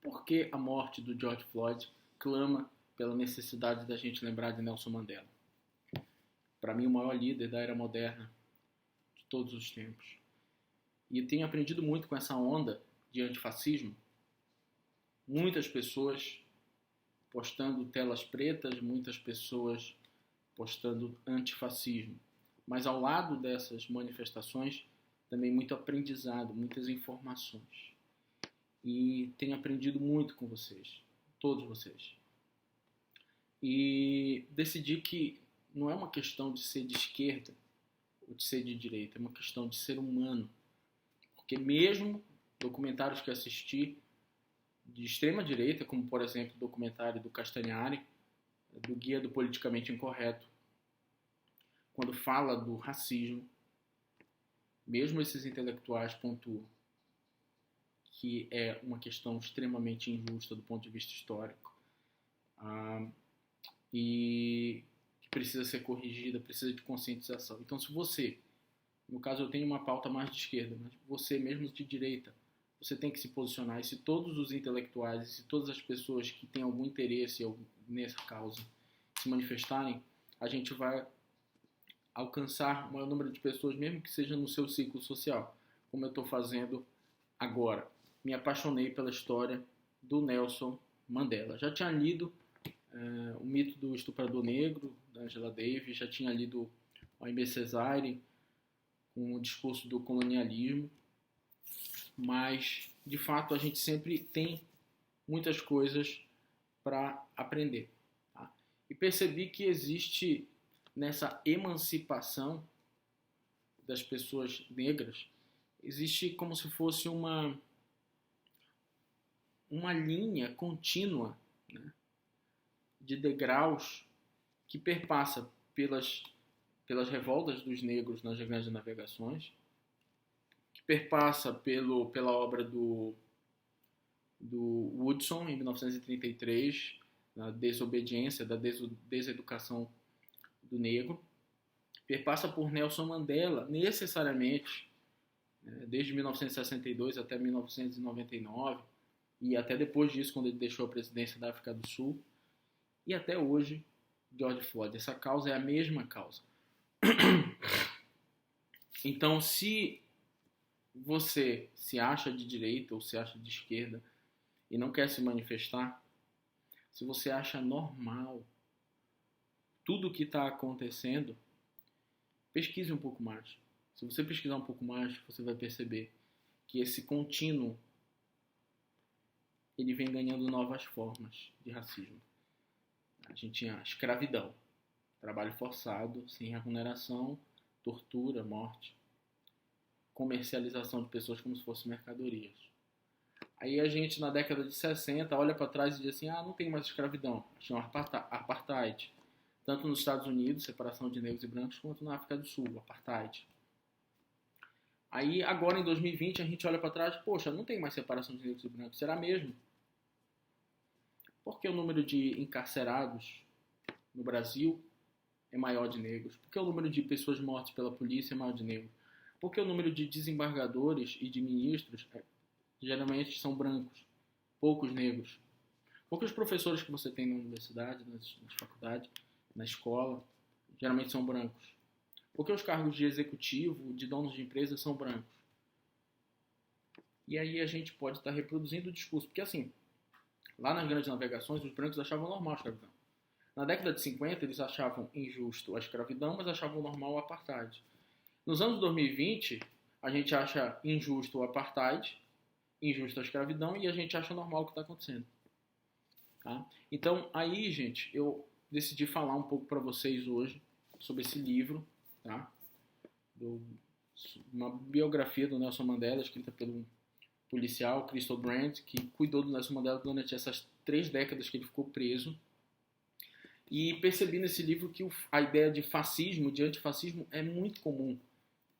por que a morte do George Floyd clama pela necessidade da gente lembrar de Nelson Mandela? Para mim, o maior líder da era moderna de todos os tempos. E eu tenho aprendido muito com essa onda de antifascismo. Muitas pessoas postando telas pretas, muitas pessoas postando antifascismo. Mas ao lado dessas manifestações, também muito aprendizado, muitas informações. E tenho aprendido muito com vocês, todos vocês. E decidi que não é uma questão de ser de esquerda ou de ser de direita, é uma questão de ser humano. Porque mesmo documentários que assisti de extrema direita, como por exemplo o documentário do Castanhari, do Guia do Politicamente Incorreto, quando fala do racismo, mesmo esses intelectuais pontuam que é uma questão extremamente injusta do ponto de vista histórico e que precisa ser corrigida, precisa de conscientização. Então, se você, no caso eu tenho uma pauta mais de esquerda, mas você mesmo de direita, você tem que se posicionar. E se todos os intelectuais, e se todas as pessoas que têm algum interesse nessa causa se manifestarem, a gente vai alcançar o maior número de pessoas, mesmo que seja no seu ciclo social, como eu estou fazendo agora. Me apaixonei pela história do Nelson Mandela. Já tinha lido O Mito do Estuprador Negro, da Angela Davis, já tinha lido o Aimé Césaire, com o discurso do colonialismo, mas, de fato, a gente sempre tem muitas coisas para aprender. Tá? E percebi que existe, nessa emancipação das pessoas negras, existe como se fosse uma linha contínua, né, de degraus que perpassa pelas revoltas dos negros nas grandes navegações, que perpassa pela obra do Woodson, em 1933, da desobediência, da deseducação do negro, perpassa por Nelson Mandela, necessariamente, desde 1962 até 1999, e até depois disso, quando ele deixou a presidência da África do Sul, e até hoje, George Floyd. Essa causa é a mesma causa. Então, se você se acha de direita ou se acha de esquerda e não quer se manifestar, se você acha normal tudo o que está acontecendo, pesquise um pouco mais. Se você pesquisar um pouco mais, você vai perceber que esse contínuo ele vem ganhando novas formas de racismo. A gente tinha escravidão, trabalho forçado, sem remuneração, tortura, morte, comercialização de pessoas como se fossem mercadorias. Aí a gente, na década de 60, olha para trás e diz assim, não tem mais escravidão, tinha apartheid. Tanto nos Estados Unidos, separação de negros e brancos, quanto na África do Sul, apartheid. Aí, agora em 2020, a gente olha para trás, poxa, não tem mais separação de negros e brancos, será mesmo? Por que o número de encarcerados no Brasil é maior de negros? Por que o número de pessoas mortas pela polícia é maior de negros? Por que o número de desembargadores e de ministros geralmente são brancos, poucos negros? Por que os professores que você tem na universidade, nas faculdades, na escola, geralmente são brancos? Por que os cargos de executivo, de donos de empresas são brancos? E aí a gente pode estar reproduzindo o discurso, porque assim, lá nas grandes navegações, os brancos achavam normal a escravidão. Na década de 50, eles achavam injusto a escravidão, mas achavam normal o apartheid. Nos anos 2020, a gente acha injusto o apartheid, injusto a escravidão, e a gente acha normal o que está acontecendo. Tá? Então, aí, gente, eu decidi falar um pouco para vocês hoje sobre esse livro, tá? Uma biografia do Nelson Mandela, escrita pelo policial Crystal Brand, que cuidou do Nelson Mandela durante essas 3 décadas que ele ficou preso. E percebi nesse livro que a ideia de fascismo, de antifascismo, é muito comum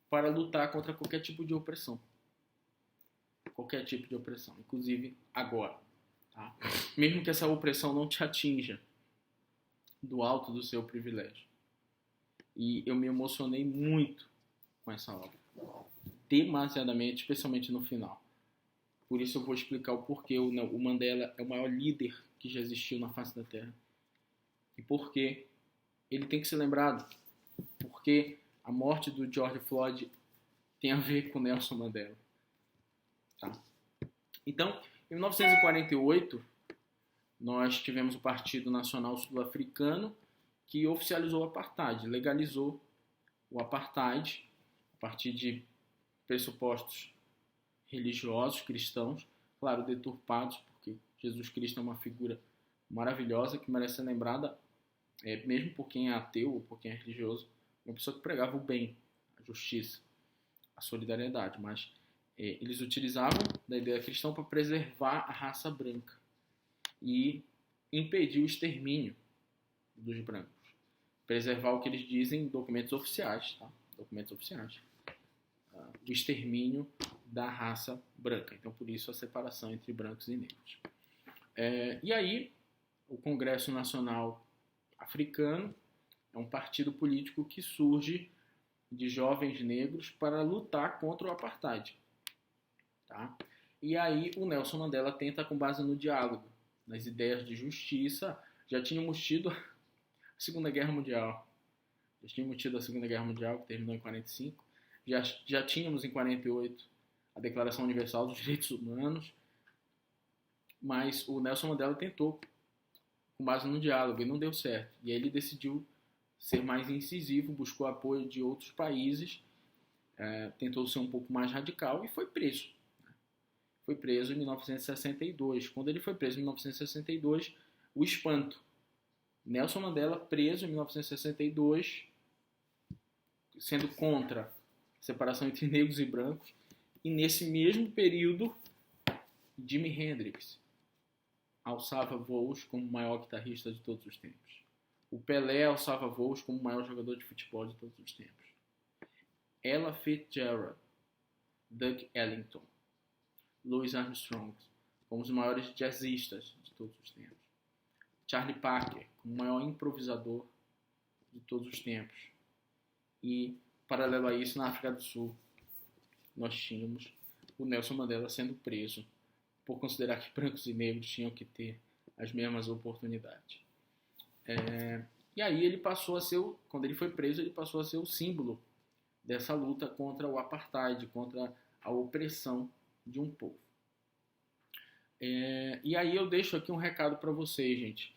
para lutar contra qualquer tipo de opressão. Qualquer tipo de opressão, inclusive agora. Tá? Mesmo que essa opressão não te atinja do alto do seu privilégio. E eu me emocionei muito com essa obra. Demasiadamente, especialmente no final. Por isso eu vou explicar o porquê o Mandela é o maior líder que já existiu na face da Terra. E por que ele tem que ser lembrado. Porque a morte do George Floyd tem a ver com Nelson Mandela. Tá? Então, em 1948, nós tivemos o Partido Nacional Sul-Africano que oficializou o apartheid, legalizou o apartheid a partir de pressupostos religiosos, cristãos, claro, deturpados, porque Jesus Cristo é uma figura maravilhosa que merece ser lembrada, mesmo por quem é ateu ou por quem é religioso, uma pessoa que pregava o bem, a justiça, a solidariedade, mas eles utilizavam da ideia cristã para preservar a raça branca e impedir o extermínio dos brancos. Preservar o que eles dizem em documentos oficiais, tá? Documentos oficiais. O extermínio da raça branca. Então, por isso, a separação entre brancos e negros. E aí, o Congresso Nacional Africano é um partido político que surge de jovens negros para lutar contra o apartheid. Tá? E aí, o Nelson Mandela tenta, com base no diálogo, nas ideias de justiça. Já tínhamos tido a Segunda Guerra Mundial. Já tínhamos tido a Segunda Guerra Mundial, que terminou em 45. Já tínhamos em 48 a Declaração Universal dos Direitos Humanos, mas o Nelson Mandela tentou com base no diálogo e não deu certo. E aí ele decidiu ser mais incisivo, buscou apoio de outros países, tentou ser um pouco mais radical e foi preso. Foi preso em 1962. Quando ele foi preso em 1962, o espanto. Nelson Mandela preso em 1962, sendo contra a separação entre negros e brancos. E nesse mesmo período, Jimi Hendrix alçava voos como o maior guitarrista de todos os tempos. O Pelé alçava voos como o maior jogador de futebol de todos os tempos. Ella Fitzgerald, Doug Ellington, Louis Armstrong, como os maiores jazzistas de todos os tempos. Charlie Parker, como o maior improvisador de todos os tempos. E, paralelo a isso, na África do Sul, nós tínhamos o Nelson Mandela sendo preso por considerar que brancos e negros tinham que ter as mesmas oportunidades. E aí ele passou a ser, quando ele foi preso, ele passou a ser o símbolo dessa luta contra o apartheid, contra a opressão de um povo. E aí eu deixo aqui um recado para vocês, gente.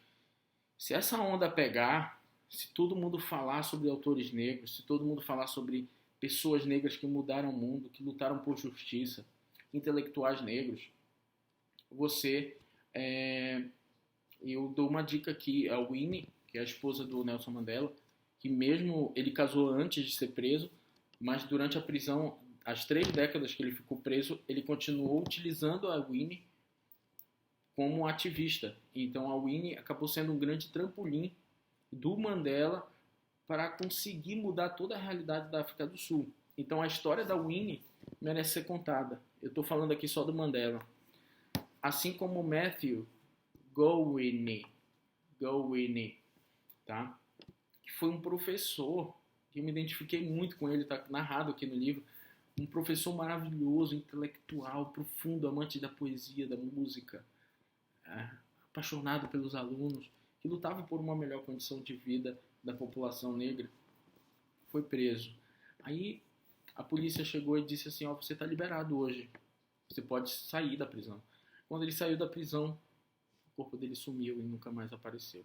Se essa onda pegar, se todo mundo falar sobre autores negros, se todo mundo falar sobre pessoas negras que mudaram o mundo, que lutaram por justiça, intelectuais negros, eu dou uma dica aqui, a Winnie, que é a esposa do Nelson Mandela, que mesmo ele casou antes de ser preso, mas durante a prisão, as 3 décadas que ele ficou preso, ele continuou utilizando a Winnie como ativista. Então a Winnie acabou sendo um grande trampolim do Mandela para conseguir mudar toda a realidade da África do Sul. Então a história da Winnie merece ser contada. Eu estou falando aqui só do Mandela. Assim como Matthew Gowini, tá? Que foi um professor, que eu me identifiquei muito com ele, está narrado aqui no livro, um professor maravilhoso, intelectual, profundo, amante da poesia, da música, apaixonado pelos alunos, que lutava por uma melhor condição de vida da população negra, foi preso. Aí a polícia chegou e disse assim, você está liberado hoje, você pode sair da prisão. Quando ele saiu da prisão, o corpo dele sumiu e nunca mais apareceu.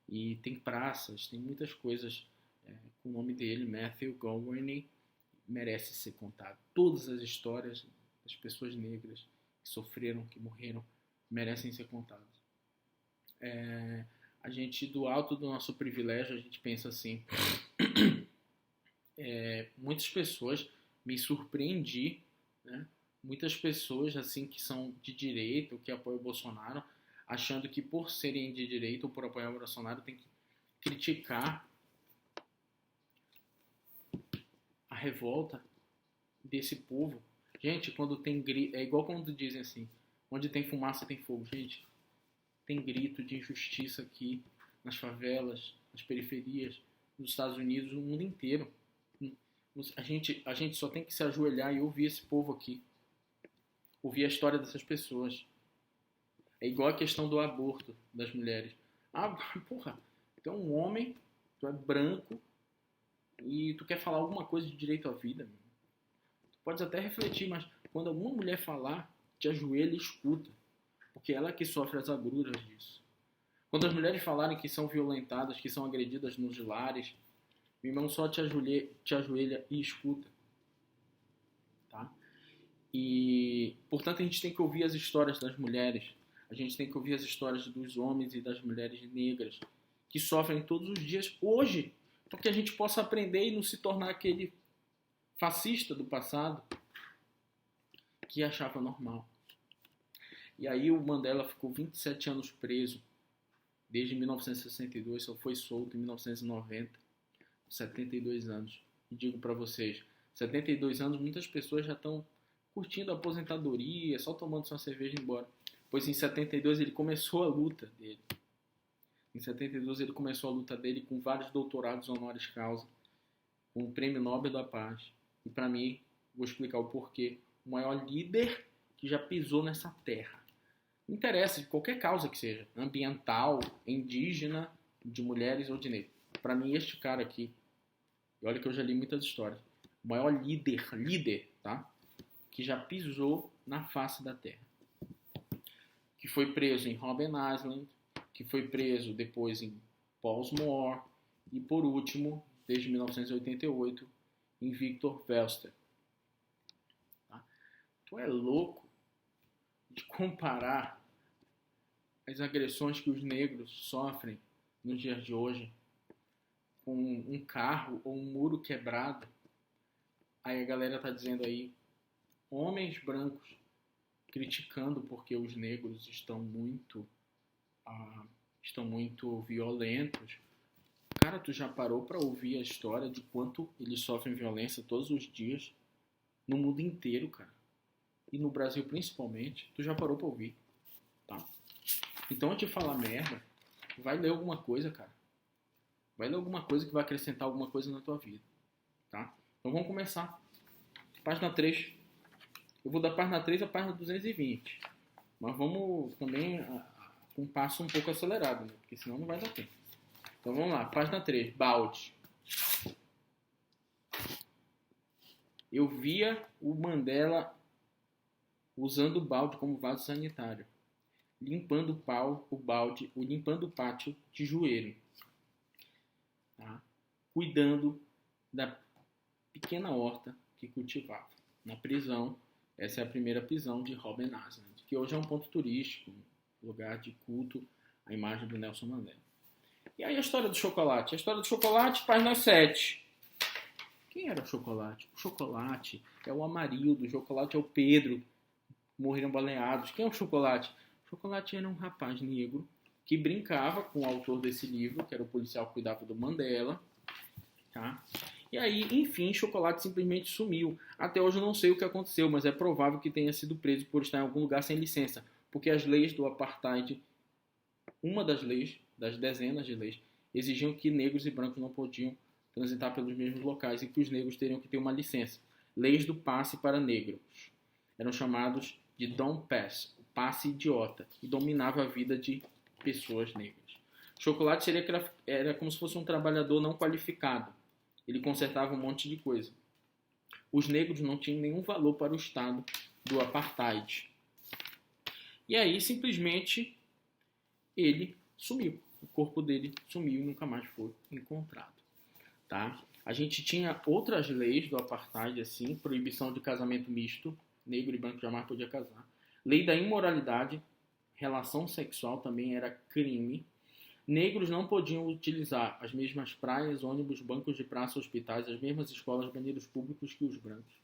E tem praças, tem muitas coisas com o nome dele, Matthew Gowini, merece ser contado. Todas as histórias das pessoas negras que sofreram, que morreram, merecem ser contadas. A gente, do alto do nosso privilégio, a gente pensa assim, muitas pessoas, me surpreendi, né? Muitas pessoas assim que são de direita ou que apoiam o Bolsonaro, achando que por serem de direita ou por apoiar o Bolsonaro tem que criticar a revolta desse povo. Gente, quando tem grito, é igual quando dizem assim, onde tem fumaça tem fogo. Gente, tem grito de injustiça aqui nas favelas, nas periferias, nos Estados Unidos, no mundo inteiro. A gente só tem que se ajoelhar e ouvir esse povo aqui. ouvir a história dessas pessoas. É igual a questão do aborto das mulheres. Ah, porra, tu é um homem, tu é branco e tu quer falar alguma coisa de direito à vida. Tu podes até refletir, mas quando alguma mulher falar, te ajoelha e escuta. Porque ela é que sofre as agruras disso. Quando as mulheres falarem que são violentadas, que são agredidas nos lares, meu irmão, só te ajoelha e escuta. Tá? E, portanto, a gente tem que ouvir as histórias das mulheres. A gente tem que ouvir as histórias dos homens e das mulheres negras que sofrem todos os dias hoje, para que a gente possa aprender e não se tornar aquele fascista do passado que achava normal. E aí o Mandela ficou 27 anos preso, desde 1962, só foi solto em 1990, 72 anos. E digo para vocês, 72 anos, muitas pessoas já estão curtindo a aposentadoria, só tomando sua cerveja e indo embora. Pois em 72 ele começou a luta dele. Em 72 ele começou a luta dele com vários doutorados honoris causa, com o Prêmio Nobel da Paz. E para mim, vou explicar o porquê, o maior líder que já pisou nessa terra. Não interessa, de qualquer causa que seja, ambiental, indígena, de mulheres ou de negros. Para mim, este cara aqui, e olha que eu já li muitas histórias, o maior líder, tá? Que já pisou na face da terra. Que foi preso em Robben Island, que foi preso depois em Portsmouth e, por último, desde 1988, em Victor Verster. Tá? Tu é louco de comparar as agressões que os negros sofrem nos dias de hoje com um carro ou um muro quebrado? Aí a galera tá dizendo aí, homens brancos criticando porque os negros estão muito violentos. Cara, tu já parou para ouvir a história de quanto eles sofrem violência todos os dias no mundo inteiro, cara? E no Brasil principalmente. Tu já parou para ouvir, tá? Então, antes de falar merda, vai ler alguma coisa, cara. Vai ler alguma coisa que vai acrescentar alguma coisa na tua vida, tá? Então vamos começar. Página 3. Eu vou da página 3 à página 220. Mas vamos também com um passo um pouco acelerado, né? Porque senão não vai dar tempo. Então vamos lá, página 3, balde. Eu via o Mandela usando o balde como vaso sanitário, limpando limpando o pátio de joelho, tá? Cuidando da pequena horta que cultivava. Na prisão, essa é a primeira prisão de Robben Island, que hoje é um ponto turístico, um lugar de culto à imagem do Nelson Mandela. E aí a história do chocolate? A história do chocolate, página 7. Quem era o chocolate? O chocolate é o Amarildo, o chocolate é o Pedro, morreram baleados. Quem é o chocolate? O chocolate era um rapaz negro que brincava com o autor desse livro, que era o policial que cuidava do Mandela, tá? E aí, enfim, chocolate simplesmente sumiu. Até hoje eu não sei o que aconteceu, mas é provável que tenha sido preso por estar em algum lugar sem licença, porque as leis do apartheid, uma das leis, das dezenas de leis, exigiam que negros e brancos não podiam transitar pelos mesmos locais e que os negros teriam que ter uma licença. Leis do passe para negros. Eram chamados de Don't Pass, o passe idiota, e dominava a vida de pessoas negras. Chocolate era como se fosse um trabalhador não qualificado. Ele consertava um monte de coisa. Os negros não tinham nenhum valor para o Estado do apartheid. E aí, simplesmente, ele sumiu. O corpo dele sumiu e nunca mais foi encontrado. Tá? A gente tinha outras leis do apartheid, assim, proibição de casamento misto, negro e branco jamais podia casar. Lei da imoralidade, relação sexual também era crime. Negros não podiam utilizar as mesmas praias, ônibus, bancos de praça, hospitais, as mesmas escolas, banheiros públicos que os brancos.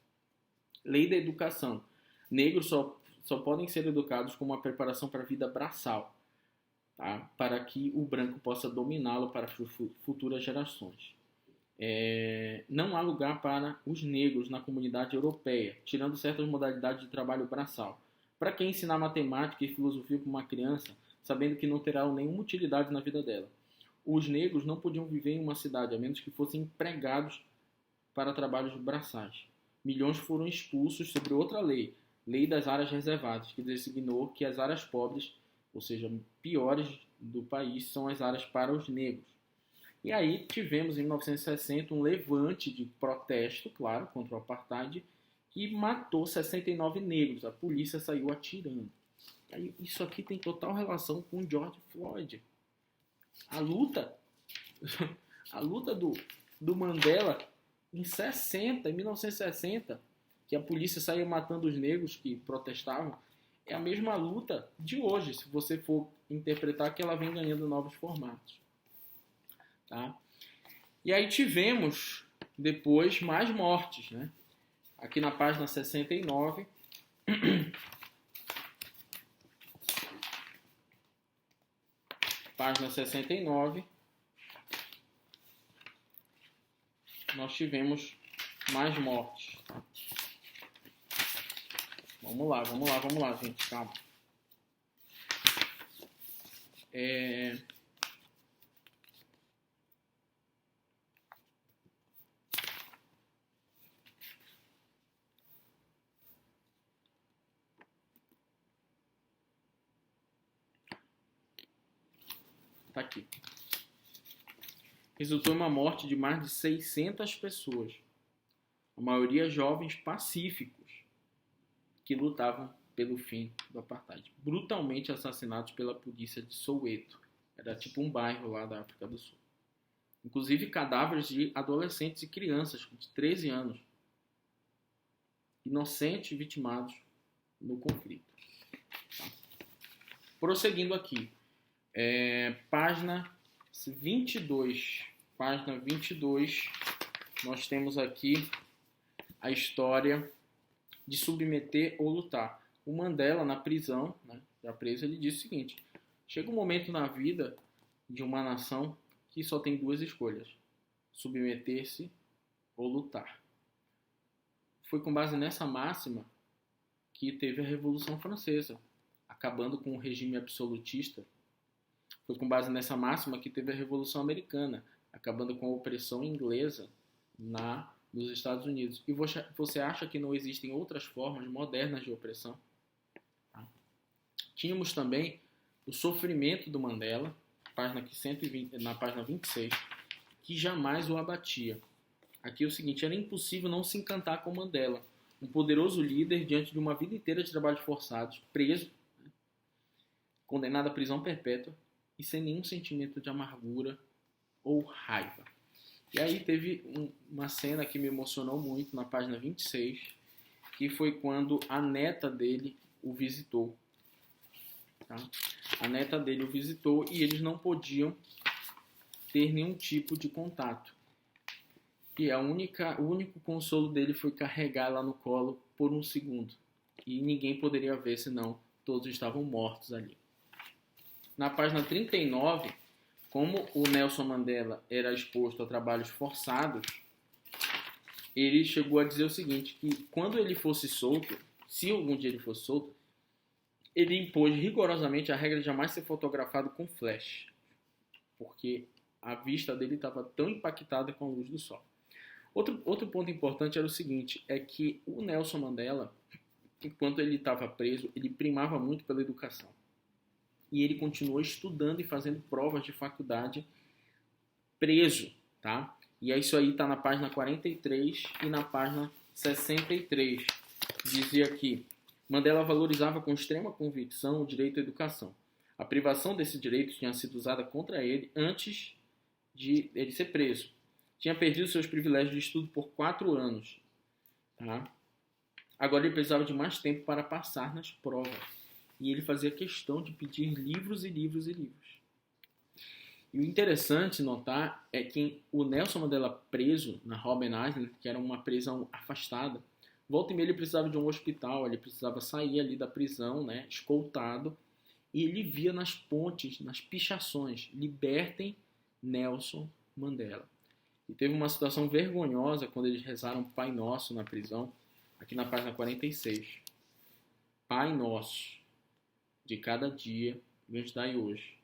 Lei da educação. Negros só podem ser educados com uma preparação para a vida braçal, tá? Para que o branco possa dominá-lo para futuras gerações. Não há lugar para os negros na comunidade europeia, tirando certas modalidades de trabalho braçal. Para quem ensinar matemática e filosofia para uma criança, sabendo que não terá nenhuma utilidade na vida dela? Os negros não podiam viver em uma cidade, a menos que fossem empregados para trabalhos braçais. Milhões foram expulsos sobre outra lei, Lei das Áreas Reservadas, que designou que as áreas pobres, ou seja, piores do país, são as áreas para os negros. E aí tivemos em 1960 um levante de protesto, claro, contra o apartheid, que matou 69 negros. A polícia saiu atirando. Aí, isso aqui tem total relação com George Floyd. A luta, a luta do Mandela em 1960, que a polícia saiu matando os negros que protestavam, é a mesma luta de hoje, se você for interpretar que ela vem ganhando novos formatos. Tá? E aí tivemos depois mais mortes, né? Aqui na página 69, página 69, nós tivemos mais mortes. Tá? Vamos lá, gente, calma. Tá aqui. Resultou em uma morte de mais de 600 pessoas. A maioria jovens pacíficos que lutavam pelo fim do apartheid. Brutalmente assassinados pela polícia de Soweto. Era tipo um bairro lá da África do Sul. Inclusive cadáveres de adolescentes e crianças de 13 anos. Inocentes vitimados no conflito. Tá? Prosseguindo aqui. Página 22. Página 22. Nós temos aqui a história de submeter ou lutar. O Mandela, na prisão, né, já preso, ele disse o seguinte: chega um momento na vida de uma nação que só tem duas escolhas: submeter-se ou lutar. Foi com base nessa máxima que teve a Revolução Francesa, acabando com o regime absolutista. Foi com base nessa máxima que teve a Revolução Americana, acabando com a opressão inglesa nos Estados Unidos. E você acha que não existem outras formas modernas de opressão? Tá? Tínhamos também o sofrimento do Mandela, na página 26, que jamais o abatia. Aqui é o seguinte: era impossível não se encantar com Mandela, um poderoso líder diante de uma vida inteira de trabalhos forçados, preso, né, condenado à prisão perpétua e sem nenhum sentimento de amargura ou raiva. E aí teve uma cena que me emocionou muito na página 26, que foi quando a neta dele o visitou. Tá? A neta dele o visitou e eles não podiam ter nenhum tipo de contato. E o único consolo dele foi carregar ela no colo por um segundo. E ninguém poderia ver, senão todos estavam mortos ali. Na página 39, como o Nelson Mandela era exposto a trabalhos forçados, ele chegou a dizer o seguinte, que quando ele fosse solto, se algum dia ele fosse solto, ele impôs rigorosamente a regra de jamais ser fotografado com flash, porque a vista dele estava tão impactada com a luz do sol. Outro ponto importante era o seguinte, é que o Nelson Mandela, enquanto ele estava preso, ele primava muito pela educação. E ele continuou estudando e fazendo provas de faculdade preso, tá? E isso aí está na página 43 e na página 63. Dizia aqui: Mandela valorizava com extrema convicção o direito à educação. A privação desse direito tinha sido usada contra ele antes de ele ser preso. Tinha perdido seus privilégios de estudo por 4 anos. Tá? Agora ele precisava de mais tempo para passar nas provas. E ele fazia questão de pedir livros e livros e livros. E o interessante notar é que o Nelson Mandela preso na Robben Island, que era uma prisão afastada, volta e meia ele precisava de um hospital, ele precisava sair ali da prisão, né, escoltado, e ele via nas pontes, nas pichações: libertem Nelson Mandela. E teve uma situação vergonhosa quando eles rezaram Pai Nosso na prisão, aqui na página 46. Pai Nosso, de cada dia, nos dai hoje.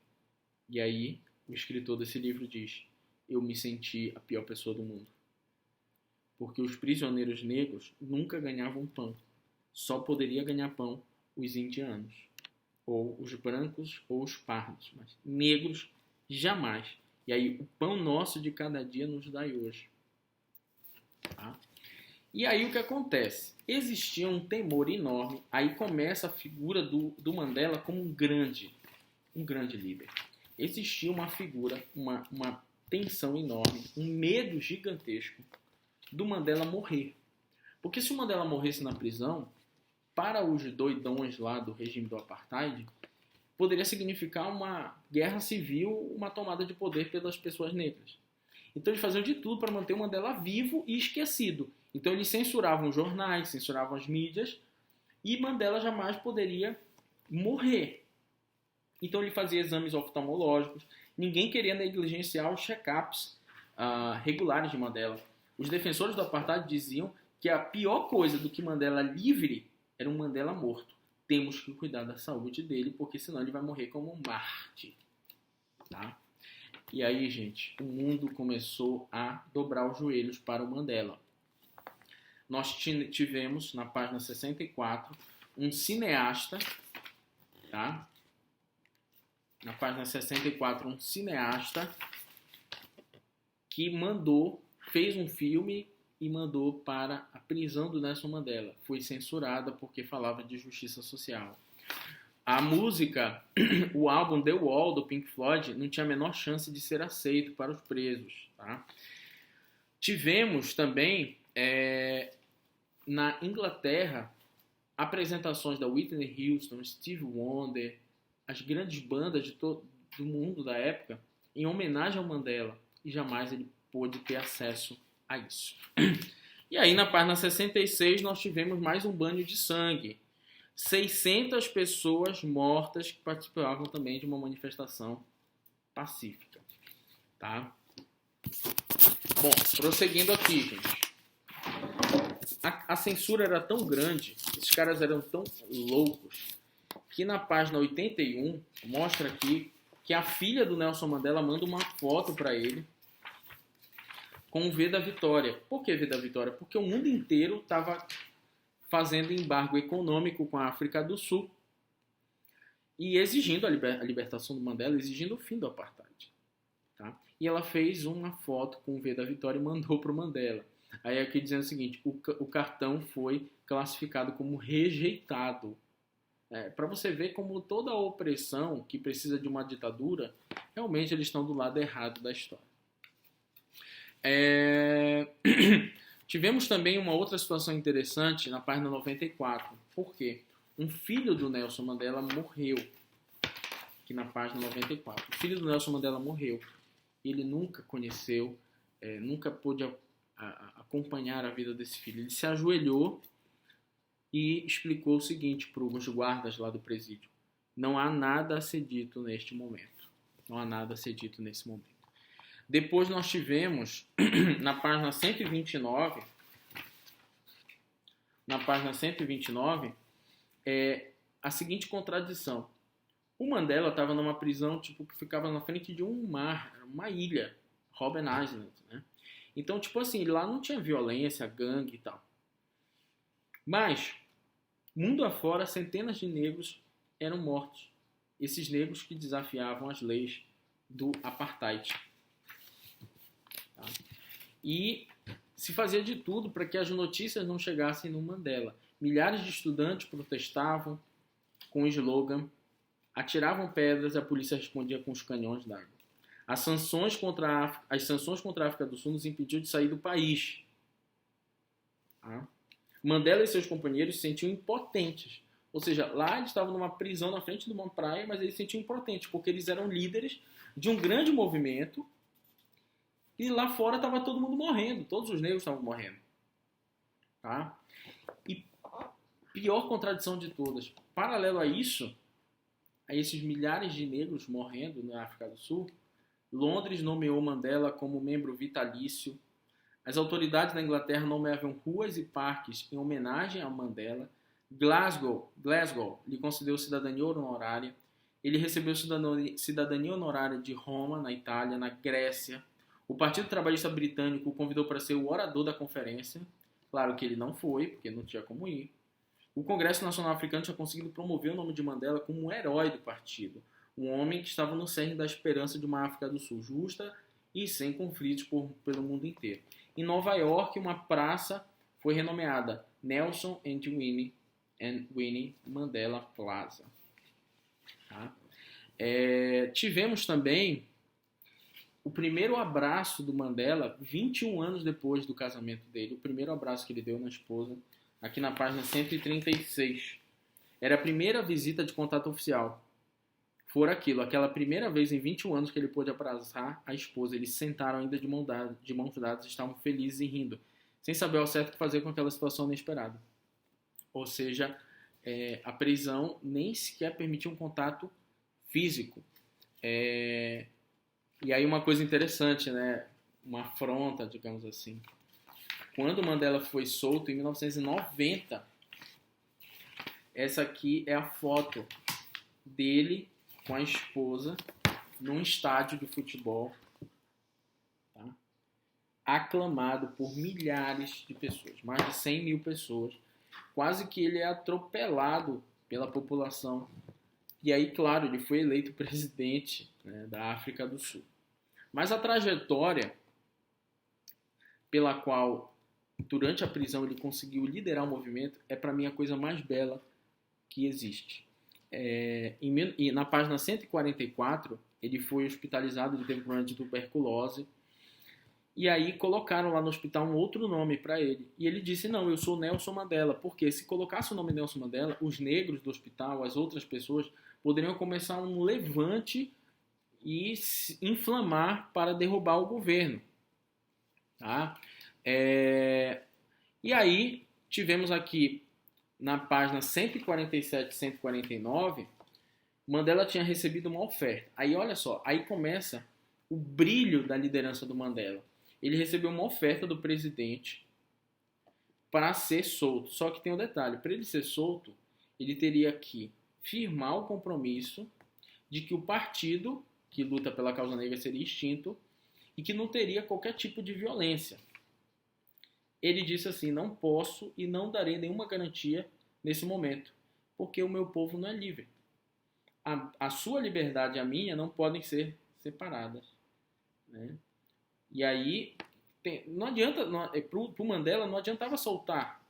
E aí, o escritor desse livro diz: eu me senti a pior pessoa do mundo. Porque os prisioneiros negros nunca ganhavam pão. só poderia ganhar pão os indianos, ou os brancos ou os pardos, mas negros jamais. E aí o pão nosso de cada dia nos dai hoje. Tá? E aí o que acontece? Existia um temor enorme, aí começa a figura do Mandela como um grande líder. Existia uma figura, uma tensão enorme, um medo gigantesco do Mandela morrer. Porque se o Mandela morresse na prisão, para os doidões lá do regime do Apartheid, poderia significar uma guerra civil, uma tomada de poder pelas pessoas negras. Então eles faziam de tudo para manter o Mandela vivo e esquecido. Então eles censuravam os jornais, censuravam as mídias, e Mandela jamais poderia morrer. Então ele fazia exames oftalmológicos, ninguém queria negligenciar os check-ups regulares de Mandela. Os defensores do Apartheid diziam que a pior coisa do que Mandela livre era um Mandela morto. Temos que cuidar da saúde dele, porque senão ele vai morrer como um Marte. Tá? E aí, gente, o mundo começou a dobrar os joelhos para o Mandela. Nós tivemos, na página 64, um cineasta, tá? Na página 64, um cineasta que fez um filme e mandou para a prisão do Nelson Mandela. Foi censurada porque falava de justiça social. A música, o álbum The Wall, do Pink Floyd, não tinha a menor chance de ser aceito para os presos. Tá? Tivemos também, na Inglaterra, apresentações da Whitney Houston, Stevie Wonder, as grandes bandas do mundo da época, em homenagem ao Mandela. E jamais ele pôde ter acesso a isso. E aí, na página 66, nós tivemos mais um banho de sangue. 600 pessoas mortas que participavam também de uma manifestação pacífica. Tá? Bom, prosseguindo aqui, gente. A censura era tão grande, esses caras eram tão loucos, que na página 81 mostra aqui que a filha do Nelson Mandela manda uma foto para ele com o V da Vitória. Por que V da Vitória? Porque o mundo inteiro estava fazendo embargo econômico com a África do Sul e exigindo a libertação do Mandela, exigindo o fim do Apartheid. Tá? E ela fez uma foto com o V da Vitória e mandou para o Mandela. Aí aqui dizendo o seguinte, o cartão foi classificado como rejeitado. Para você ver como toda a opressão que precisa de uma ditadura, realmente eles estão do lado errado da história. Tivemos também uma outra situação interessante na página 94. Por quê? Um filho do Nelson Mandela morreu. Aqui na página 94. O filho do Nelson Mandela morreu. Ele nunca conheceu, nunca pôde acompanhar a vida desse filho. Ele se ajoelhou e explicou o seguinte para os guardas lá do presídio. Não há nada a ser dito neste momento. Não há nada a ser dito nesse momento. Depois nós tivemos, na página 129, a seguinte contradição. O Mandela estava numa prisão que ficava na frente de um mar, uma ilha, Robben Island, né? Então, assim, lá não tinha violência, gangue e tal. Mas, mundo afora, centenas de negros eram mortos. Esses negros que desafiavam as leis do Apartheid. Tá? E se fazia de tudo para que as notícias não chegassem no Mandela. Milhares de estudantes protestavam com o slogan, atiravam pedras e a polícia respondia com os canhões d'água. As sanções contra a África do Sul nos impediu de sair do país. Tá? Mandela e seus companheiros se sentiam impotentes. Ou seja, lá eles estavam numa prisão na frente de uma praia, mas eles se sentiam impotentes, porque eles eram líderes de um grande movimento e lá fora estava todo mundo morrendo, todos os negros estavam morrendo. Tá? E pior contradição de todas, paralelo a isso, a esses milhares de negros morrendo na África do Sul, Londres nomeou Mandela como membro vitalício. As autoridades da Inglaterra nomeavam ruas e parques em homenagem a Mandela. Glasgow lhe concedeu cidadania honorária. Ele recebeu cidadania honorária de Roma, na Itália, na Grécia. O Partido Trabalhista Britânico o convidou para ser o orador da conferência. Claro que ele não foi, porque não tinha como ir. o Congresso Nacional Africano tinha conseguido promover o nome de Mandela como um herói do partido, um homem que estava no cerne da esperança de uma África do Sul justa e sem conflitos pelo mundo inteiro. Em Nova York, uma praça foi renomeada Nelson and Winnie Mandela Plaza. Tá? Tivemos também o primeiro abraço do Mandela 21 anos depois do casamento dele, o primeiro abraço que ele deu na esposa, aqui na página 136. Era a primeira visita de contato oficial. Fora aquela primeira vez em 21 anos que ele pôde abraçar a esposa. Eles sentaram ainda de mãos dadas, estavam felizes e rindo, sem saber ao certo o que fazer com aquela situação inesperada. Ou seja, a prisão nem sequer permitia um contato físico. E aí uma coisa interessante, né? Uma afronta, digamos assim. Quando Mandela foi solto em 1990, essa aqui é a foto dele com a esposa num estádio de futebol, tá? Aclamado por milhares de pessoas, mais de 100 mil pessoas. Quase que ele é atropelado pela população. E aí, claro, ele foi eleito presidente, né, da África do Sul. Mas a trajetória pela qual, durante a prisão, ele conseguiu liderar o movimento é, para mim, a coisa mais bela que existe. Na página 144, ele foi hospitalizado, ele teve problema de tuberculose, e aí colocaram lá no hospital um outro nome para ele. E ele disse, não, eu sou Nelson Mandela, porque se colocasse o nome Nelson Mandela, os negros do hospital, as outras pessoas, poderiam começar um levante e se inflamar para derrubar o governo. Tá? E aí, tivemos aqui, na página 147 e 149, Mandela tinha recebido uma oferta. Aí, olha só, aí começa o brilho da liderança do Mandela. Ele recebeu uma oferta do presidente para ser solto. Só que tem um detalhe, para ele ser solto, ele teria que firmar o compromisso de que o partido que luta pela causa negra seria extinto e que não teria qualquer tipo de violência. Ele disse assim, não posso e não darei nenhuma garantia nesse momento, porque o meu povo não é livre. A sua liberdade e a minha não podem ser separadas. Né? E aí, não adianta, para o Mandela não adiantava soltar.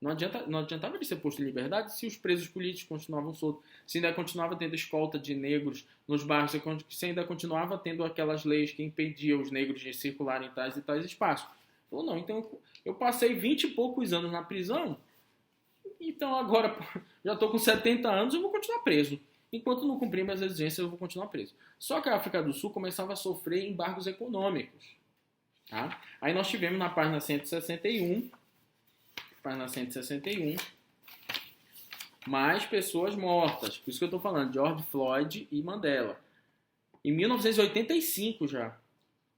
Não adiantava ele ser posto em liberdade se os presos políticos continuavam soltos, se ainda continuava tendo escolta de negros nos bairros, se ainda continuava tendo aquelas leis que impediam os negros de circular em tais e tais espaços. Ou não, então eu passei 20 e poucos anos na prisão, então agora já estou com 70 anos e eu vou continuar preso. Enquanto não cumprir minhas exigências, eu vou continuar preso. Só que a África do Sul começava a sofrer embargos econômicos. Tá? Aí nós tivemos na página 161, mais pessoas mortas. Por isso que eu estou falando, George Floyd e Mandela. Em 1985 já,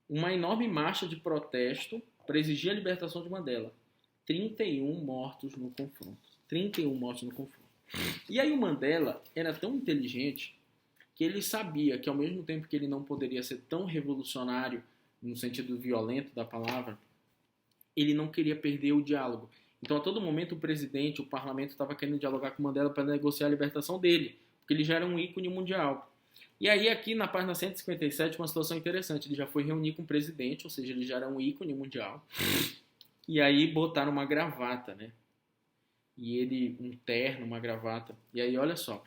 uma enorme marcha de protesto para exigir a libertação de Mandela. 31 mortos no confronto. 31 mortos no confronto. E aí o Mandela era tão inteligente que ele sabia que ao mesmo tempo que ele não poderia ser tão revolucionário no sentido violento da palavra, ele não queria perder o diálogo. Então a todo momento o presidente, o parlamento estava querendo dialogar com o Mandela para negociar a libertação dele, porque ele já era um ícone mundial. E aí aqui na página 157 uma situação interessante, ele já foi reunir com o presidente, ou seja, ele já era um ícone mundial, e aí botaram uma gravata, né? E ele, um terno, uma gravata. E aí, olha só.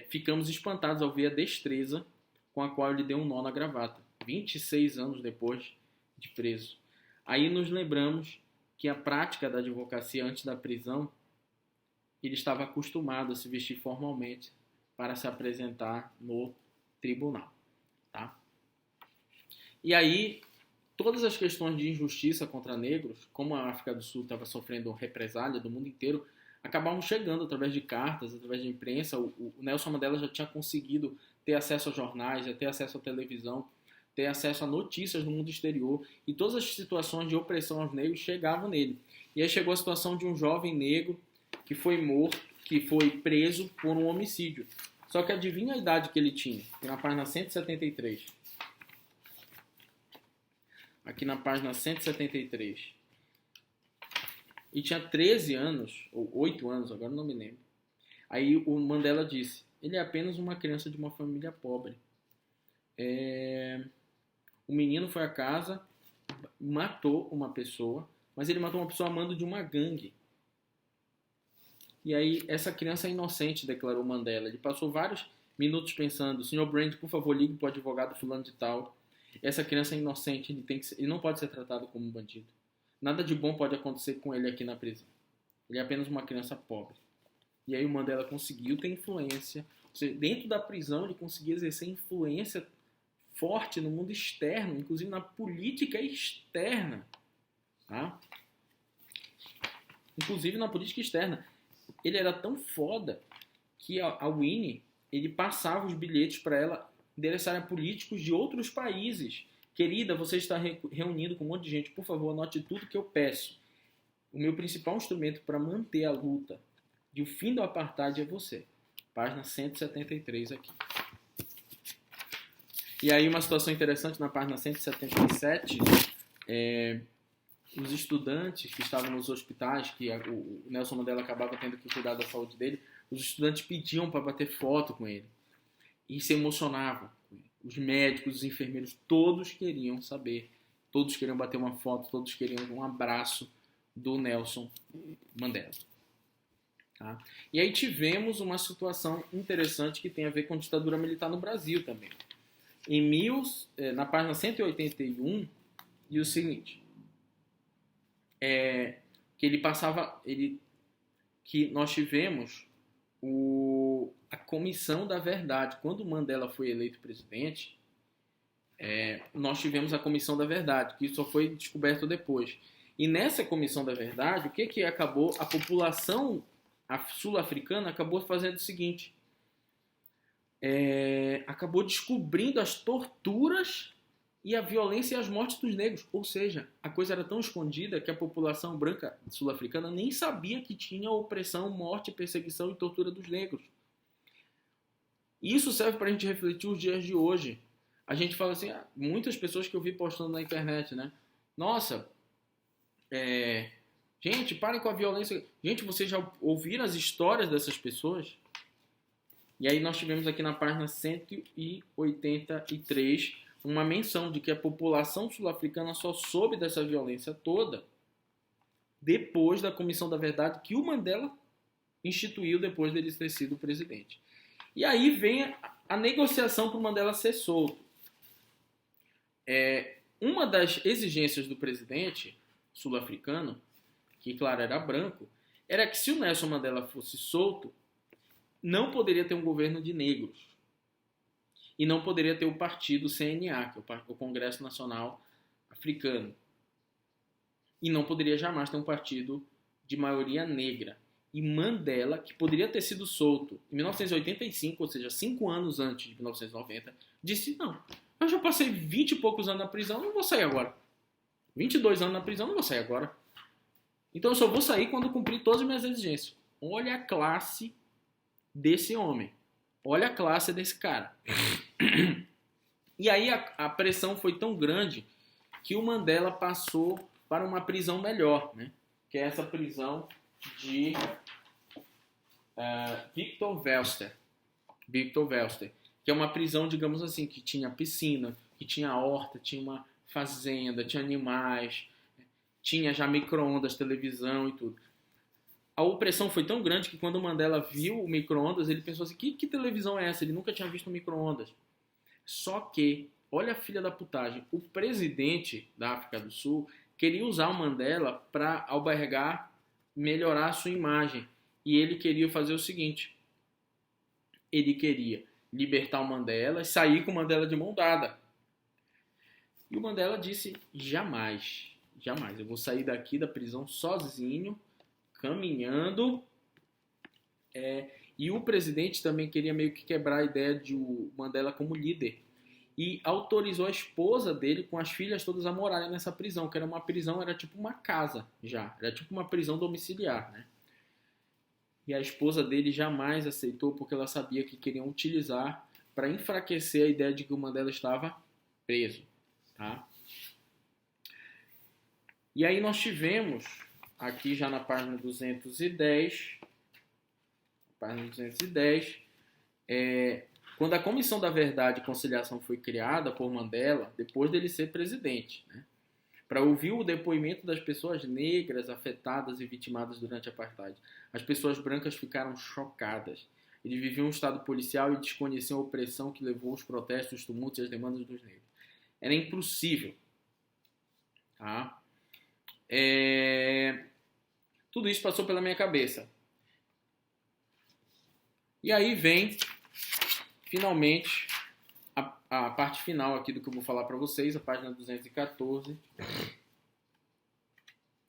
Ficamos espantados ao ver a destreza com a qual ele deu um nó na gravata. 26 anos depois de preso. Aí nos lembramos que a prática da advocacia antes da prisão, ele estava acostumado a se vestir formalmente para se apresentar no tribunal. Tá? E aí, todas as questões de injustiça contra negros, como a África do Sul estava sofrendo represália do mundo inteiro, acabavam chegando através de cartas, através de imprensa. O Nelson Mandela já tinha conseguido ter acesso a jornais, ter acesso à televisão, ter acesso a notícias do mundo exterior, e todas as situações de opressão aos negros chegavam nele. E aí chegou a situação de um jovem negro que foi morto, que foi preso por um homicídio. Só que adivinha a idade que ele tinha? Na página 173. Aqui na página 173. e tinha 13 anos, ou 8 anos, agora não me lembro. Aí o Mandela disse, ele é apenas uma criança de uma família pobre. O menino foi a casa, matou uma pessoa, mas ele matou uma pessoa a mando de uma gangue. E aí, essa criança é inocente, declarou Mandela. Ele passou vários minutos pensando, Sr. Brand, por favor, ligue para o advogado fulano de tal. Essa criança é inocente, ele não pode ser tratado como um bandido. Nada de bom pode acontecer com ele aqui na prisão. Ele é apenas uma criança pobre. E aí o Mandela conseguiu ter influência. Ou seja, dentro da prisão ele conseguia exercer influência forte no mundo externo, inclusive na política externa. Tá? Inclusive na política externa. Ele era tão foda que a Winnie, ele passava os bilhetes para ela endereçarem a políticos de outros países. Querida, você está reunindo com um monte de gente, por favor, anote tudo que eu peço. O meu principal instrumento para manter a luta de o fim do apartheid é você. Página 173 aqui. E aí uma situação interessante na página 177, os estudantes que estavam nos hospitais, que o Nelson Mandela acabava tendo que cuidar da saúde dele, os estudantes pediam para bater foto com ele. E se emocionavam. Os médicos, os enfermeiros, todos queriam saber. Todos queriam bater uma foto, todos queriam um abraço do Nelson Mandela. Tá? E aí tivemos uma situação interessante que tem a ver com a ditadura militar no Brasil também. Na página 181, diz o seguinte, que nós tivemos a Comissão da Verdade. Quando Mandela foi eleito presidente, nós tivemos a Comissão da Verdade, que só foi descoberto depois. E nessa Comissão da Verdade, o que acabou? A população sul-africana acabou fazendo o seguinte, acabou descobrindo as torturas e a violência e as mortes dos negros. Ou seja, a coisa era tão escondida que a população branca sul-africana nem sabia que tinha opressão, morte, perseguição e tortura dos negros. Isso serve para a gente refletir os dias de hoje. A gente fala assim, muitas pessoas que eu vi postando na internet, né? Nossa, gente, parem com a violência. Gente, vocês já ouviram as histórias dessas pessoas? E aí nós tivemos aqui na página 183 uma menção de que a população sul-africana só soube dessa violência toda depois da Comissão da Verdade que o Mandela instituiu depois dele ter sido presidente. E aí vem a negociação para o Mandela ser solto. Uma das exigências do presidente sul-africano, que claro era branco, era que se o Nelson Mandela fosse solto, não poderia ter um governo de negros. E não poderia ter o partido CNA, que é o Congresso Nacional Africano. E não poderia jamais ter um partido de maioria negra. E Mandela, que poderia ter sido solto em 1985, ou seja, 5 anos antes de 1990, disse, não, eu já passei 20 e poucos anos na prisão, não vou sair agora. 22 anos na prisão, não vou sair agora. Então eu só vou sair quando cumprir todas as minhas exigências. Olha a classe desse homem. Olha a classe desse cara. E aí a pressão foi tão grande que o Mandela passou para uma prisão melhor, né? Que é essa prisão de Victor Verster, que é uma prisão, digamos assim, que tinha piscina, que tinha horta, tinha uma fazenda, tinha animais, tinha já micro-ondas, televisão e tudo. A opressão foi tão grande que quando o Mandela viu o micro-ondas, ele pensou assim, que televisão é essa? Ele nunca tinha visto um micro-ondas. Só que, olha a filha da putagem, o presidente da África do Sul queria usar o Mandela para albergar, melhorar a sua imagem. E ele queria fazer o seguinte, ele queria libertar o Mandela e sair com o Mandela de mão dada. E o Mandela disse, jamais, eu vou sair daqui da prisão sozinho, caminhando, e o presidente também queria meio que quebrar a ideia de o Mandela como líder e autorizou a esposa dele com as filhas todas a morarem nessa prisão, que era uma prisão, era tipo uma casa já, era tipo uma prisão domiciliar, né? E a esposa dele jamais aceitou porque ela sabia que queriam utilizar para enfraquecer a ideia de que o Mandela estava preso, tá? E aí nós tivemos aqui já na página 210, quando a Comissão da Verdade e Conciliação foi criada por Mandela, depois dele ser presidente, né, para ouvir o depoimento das pessoas negras afetadas e vitimadas durante a apartheid. As pessoas brancas ficaram chocadas. Eles viviam um estado policial e desconheciam a opressão que levou os protestos, os tumultos e as demandas dos negros. Era impossível. Tá? Tudo isso passou pela minha cabeça. E aí vem, finalmente, a parte final aqui do que eu vou falar para vocês, a página 214.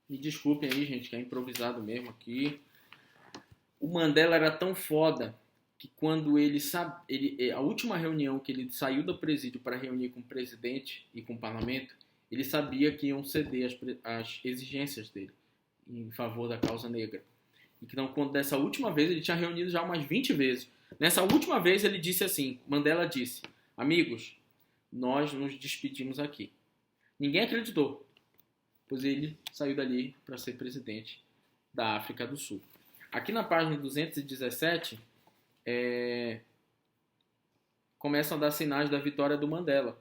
Me desculpem aí, gente, que é improvisado mesmo aqui. O Mandela era tão foda que quando a última reunião que ele saiu do presídio para reunir com o presidente e com o parlamento, ele sabia que iam ceder as exigências dele em favor da causa negra. Então, quando dessa última vez, ele tinha reunido já umas 20 vezes. Nessa última vez, ele disse assim, Mandela disse, amigos, nós nos despedimos aqui. Ninguém acreditou, pois ele saiu dali para ser presidente da África do Sul. Aqui na página 217, começam a dar sinais da vitória do Mandela.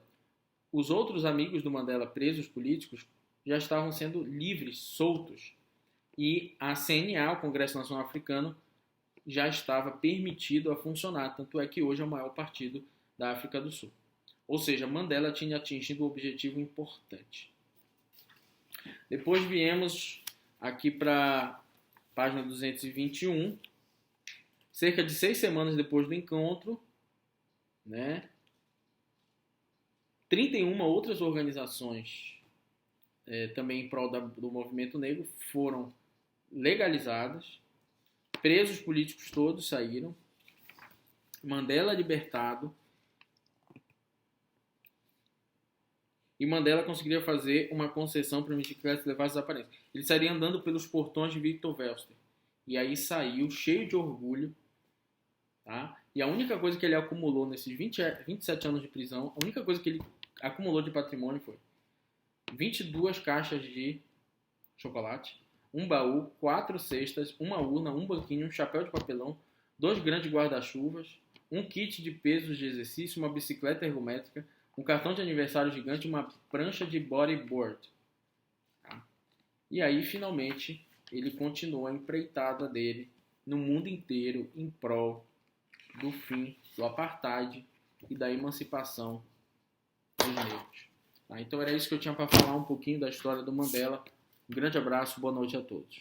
Os outros amigos do Mandela, presos políticos, já estavam sendo livres, soltos. E a CNA, o Congresso Nacional Africano, já estava permitido a funcionar. Tanto é que hoje é o maior partido da África do Sul. Ou seja, Mandela tinha atingido um objetivo importante. Depois viemos aqui para a página 221. Cerca de 6 semanas depois do encontro, né, 31 outras organizações também em prol do movimento negro foram legalizadas, presos políticos todos saíram, Mandela libertado, e Mandela conseguiria fazer uma concessão para permitir que ele levasse as aparências. Ele sairia andando pelos portões de Victor Verster, e aí saiu cheio de orgulho. Tá? E a única coisa que ele acumulou nesses 27 anos de prisão, a única coisa que ele acumulou de patrimônio foi 22 caixas de chocolate, um baú, 4 cestas, uma urna, um banquinho, um chapéu de papelão, 2 grandes guarda-chuvas, um kit de pesos de exercício, uma bicicleta ergométrica, um cartão de aniversário gigante e uma prancha de bodyboard. Tá? E aí, finalmente, ele continuou a empreitada dele no mundo inteiro em prol do fim do apartheid e da emancipação dos negros. Tá? Então era isso que eu tinha para falar um pouquinho da história do Mandela. Um grande abraço, boa noite a todos.